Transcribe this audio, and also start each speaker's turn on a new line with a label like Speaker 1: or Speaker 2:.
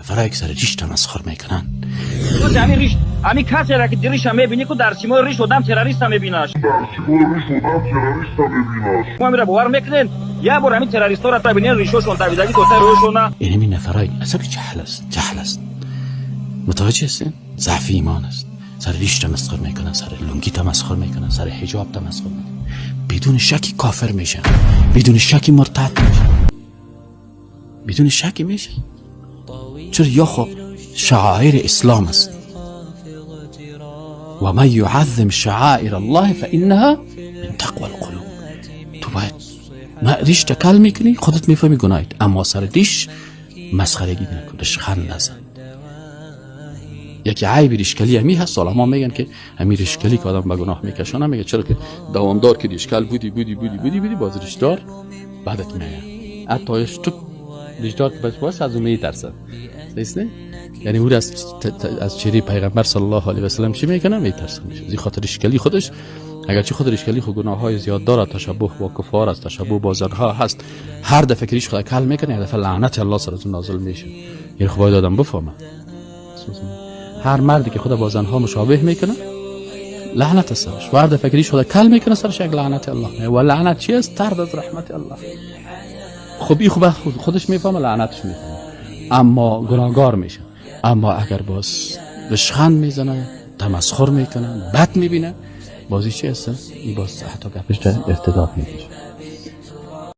Speaker 1: فرای سر ریش تمسخر میکنن.
Speaker 2: تو همین ریش، همین کسی را که ریش هم میبینی که در سیما ریش آدم تروریست هم میبیناش. ما میره باور میکنین یه بار همین تروریستا را ببینین ریشوشون دویدگی کوته روشونه.
Speaker 1: این نفرای اصلا جهل است. متوجه هستین؟ ضعف ایمان است. سر ریش تمسخر میکنن، سر لنگی تمسخر میکنن، سر حجاب تمسخر میکنن. بدون شکی کافر میشن، بدون شکی مرتد میشن، بدون شکی میشن. چرا؟ یا خب شعائر اسلام است. و من یعظم شعائر الله فانها من تقوى القلوب. تو باید ریش تکل میکنی خودت میفهمی گناهیت، اما سر ریش مسخرگی نکن، ریشخند نزن. یکی عیب ریشکلی همی هست. علما میگن که همین ریشکلی که آدم به گناه میکشونه، میگه چرا که دوامدار که ریشکل بودی باز ریشدار بعدت میاد. حتی تو ریشدار که باشه از اون میترسه. نیست؟ یعنی او از چهره پیغمبر صلی الله علیه و سلم چی میکنه؟ میترسه. از این خاطر ریشکلی خودش، اگرچه خود ریشکلی خود گناههای زیاد داره، تشبه با کفار است، تشبه با زنها هست، هر دفعه که ریش خدا کل میکنه هر دفعه لعنت الله سر از اون نازل میشه. یعنی خب باید آدم بفهمه هر مردی که خدا با زنها مشابه میکنه لعنت سرش، و هر دفعه که ریش خدا کل میکنه سرش یک لعنت الله. و لعنت چی است؟ طرد از رحمت الله. خب این خودش میفهمه، لعنتش میفهمه، اما گناهگار میشه. اما اگر باز ریشخند میزنه، تمسخر میکنه، بد میبینه، بازی چی هست؟ این باز حتی گپش ارتداد میکشه.